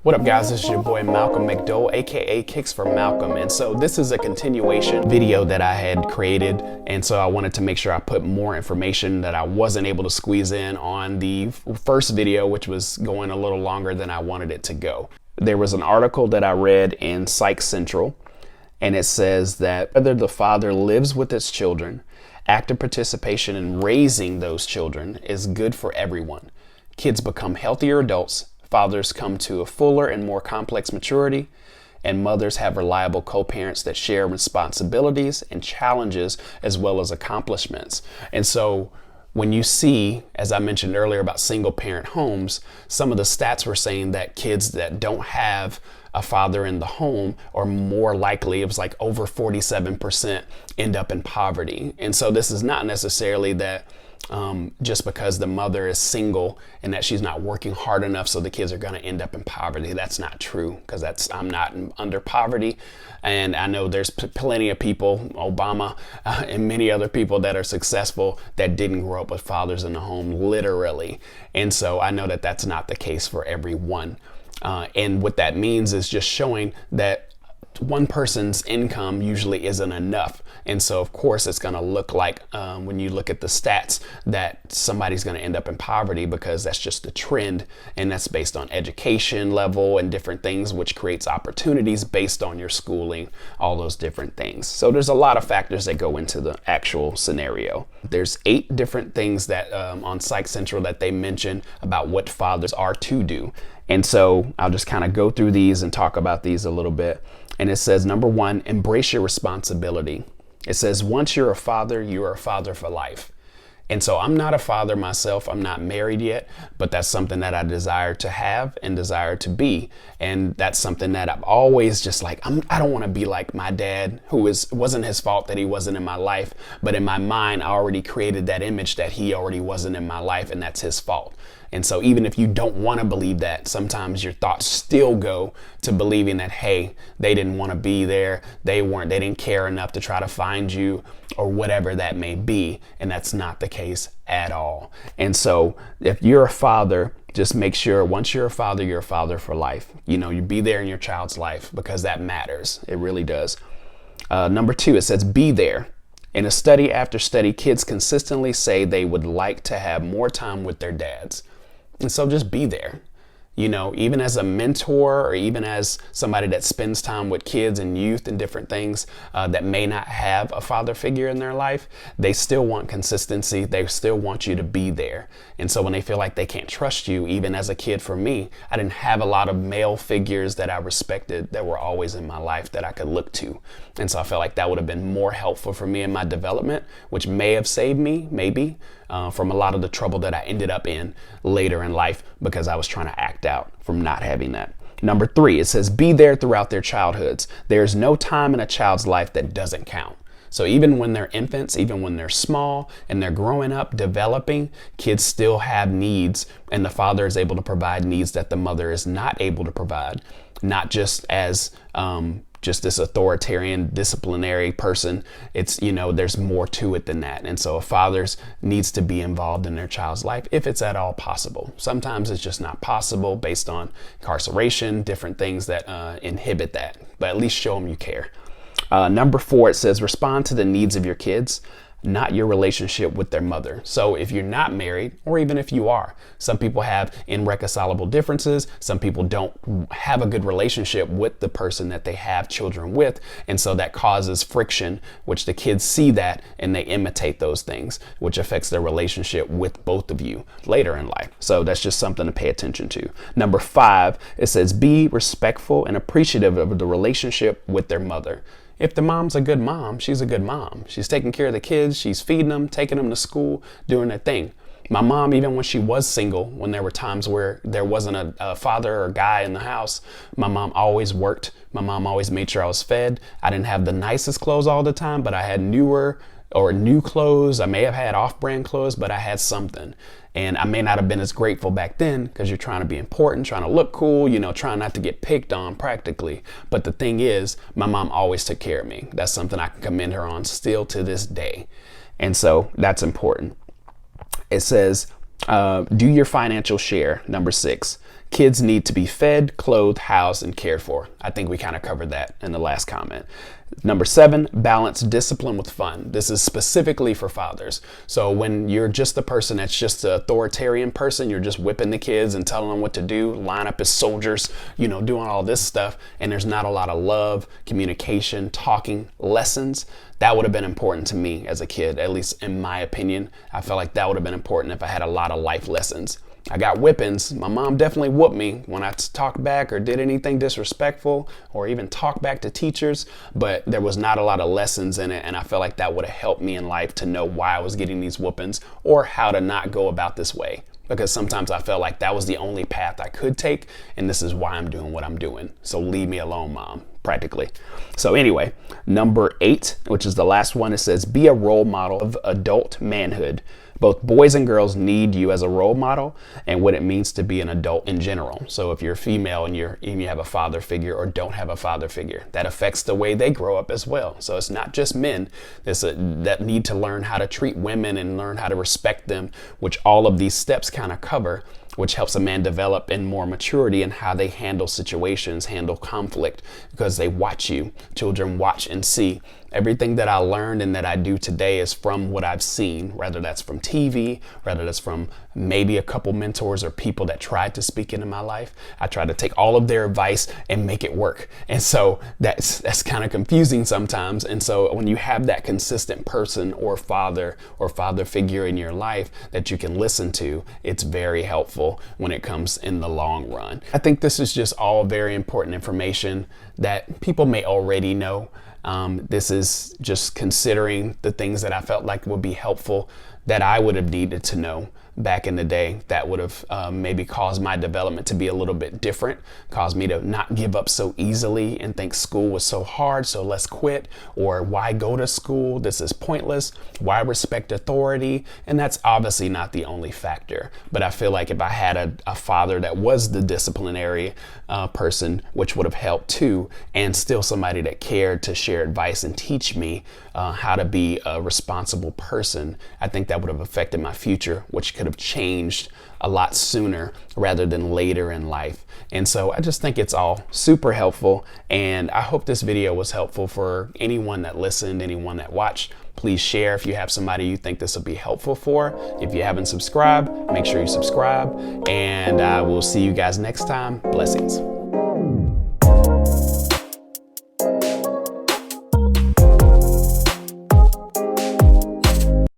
What up, guys? This is your boy Malcolm McDowell, aka Kicks for Malcolm. And so this is a continuation video that I had created. And so I wanted to make sure I put more information that I wasn't able to squeeze in on the first video, which was going a little longer than I wanted it to go. There was an article that I read in Psych Central, and it says that whether the father lives with his children, active participation in raising those children is good for everyone. Kids become healthier adults, fathers come to a fuller and more complex maturity, and mothers have reliable co-parents that share responsibilities and challenges as well as accomplishments. And so when you see, as I mentioned earlier about single parent homes, some of the stats were saying that kids that don't have a father in the home are more likely, it was like over 47% end up in poverty. And so this is not necessarily that just because the mother is single and that she's not working hard enough so the kids are going to end up in poverty. That's not true, because I'm not under poverty, and I know there's plenty of people, Obama and many other people that are successful that didn't grow up with fathers in the home, literally. And so I know that that's not the case for everyone, and what that means is just showing that one person's income usually isn't enough. And so of course it's going to look like when you look at the stats that somebody's going to end up in poverty, because that's just the trend, and that's based on education level and different things, which creates opportunities based on your schooling, all those different things. So there's a lot of factors that go into the actual scenario. There's 8 different things that on Psych Central that they mention about what fathers are to do. And so I'll just kind of go through these and talk about these a little bit. And it says, number 1, embrace your responsibility. It says, once you're a father, you are a father for life. And so I'm not a father myself. I'm not married yet, but that's something that I desire to have and desire to be. And that's something that I've always just like, I don't want to be like my dad, who wasn't his fault that he wasn't in my life. But in my mind, I already created that image that he already wasn't in my life, and that's his fault. And so even if you don't want to believe that, sometimes your thoughts still go to believing that, hey, they didn't want to be there. They didn't care enough to try to find you, or whatever that may be. And that's not the case at all. And so if you're a father, just make sure once you're a father for life. You know, you be there in your child's life, because that matters. It really does. Number 2, it says, be there. In a study after study, kids consistently say they would like to have more time with their dads. And so just be there, you know, even as a mentor, or even as somebody that spends time with kids and youth and different things that may not have a father figure in their life. They still want consistency. They still want you to be there. And so when they feel like they can't trust you, even as a kid, for me, I didn't have a lot of male figures that I respected that were always in my life that I could look to. And so I felt like that would have been more helpful for me in my development, which may have saved me, maybe, from a lot of the trouble that I ended up in later in life, because I was trying to act out from not having that. Number 3, it says, be there throughout their childhoods. There's no time in a child's life that doesn't count. So even when they're infants, even when they're small and they're growing up, developing, kids still have needs, and the father is able to provide needs that the mother is not able to provide, not just as just this authoritarian disciplinary person. It's, you know, there's more to it than that. And so a father needs to be involved in their child's life if it's at all possible. Sometimes it's just not possible based on incarceration, different things that inhibit that, but at least show them you care. Number 4, it says, respond to the needs of your kids, not your relationship with their mother. So if you're not married, or even if you are, some people have irreconcilable differences. Some people don't have a good relationship with the person that they have children with. And so that causes friction, which the kids see that and they imitate those things, which affects their relationship with both of you later in life. So that's just something to pay attention to. Number 5, it says, be respectful and appreciative of the relationship with their mother. If the mom's a good mom, she's a good mom. She's taking care of the kids. She's feeding them, taking them to school, doing their thing. My mom, even when she was single, when there were times where there wasn't a father or a guy in the house, my mom always worked. My mom always made sure I was fed. I didn't have the nicest clothes all the time, but I had newer or new clothes. I may have had off-brand clothes, but I had something. And I may not have been as grateful back then, because you're trying to be important, trying to look cool, you know, trying not to get picked on practically. But the thing is, my mom always took care of me. That's something I can commend her on still to this day. And so that's important. It says, do your financial share. Number 6. Kids need to be fed, clothed, housed, and cared for. I think we kind of covered that in the last comment. Number 7, balance discipline with fun. This is specifically for fathers. So when you're just the person that's just an authoritarian person, you're just whipping the kids and telling them what to do, line up as soldiers, doing all this stuff, and there's not a lot of love, communication, talking, lessons. That would have been important to me as a kid, at least in my opinion. I felt like that would have been important if I had a lot of life lessons. I got whippings. My mom definitely whooped me when I talked back or did anything disrespectful or even talked back to teachers, but there was not a lot of lessons in it, and I felt like that would have helped me in life to know why I was getting these whoopings or how to not go about this way. Because sometimes I felt like that was the only path I could take, and this is why I'm doing what I'm doing. So leave me alone, Mom, practically. So anyway, number 8, which is the last one, it says, be a role model of adult manhood. Both boys and girls need you as a role model and what it means to be an adult in general. So if you're female and you have a father figure or don't have a father figure, that affects the way they grow up as well. So it's not just men that need to learn how to treat women and learn how to respect them, which all of these steps kind of cover, which helps a man develop in more maturity in how they handle situations, handle conflict, because they watch you. Children watch and see. Everything that I learned and that I do today is from what I've seen, whether that's from TV, whether that's from maybe a couple mentors or people that tried to speak into my life. I try to take all of their advice and make it work. And so that's kind of confusing sometimes. And so when you have that consistent person or father figure in your life that you can listen to, it's very helpful when it comes in the long run. I think this is just all very important information that people may already know. This is just considering the things that I felt like would be helpful that I would have needed to know back in the day that would have maybe caused my development to be a little bit different, caused me to not give up so easily and think school was so hard, so let's quit, or why go to school? This is pointless. Why respect authority? And that's obviously not the only factor. But I feel like if I had a father that was the disciplinary person, which would have helped too, and still somebody that cared to share advice and teach me how to be a responsible person, I think that would have affected my future, which could have changed a lot sooner rather than later in life. And so I just think it's all super helpful, and I hope this video was helpful for anyone that listened, anyone that watched. Please share if you have somebody you think this will be helpful for. If you haven't subscribed, make sure you subscribe, and I will see you guys next time. Blessings.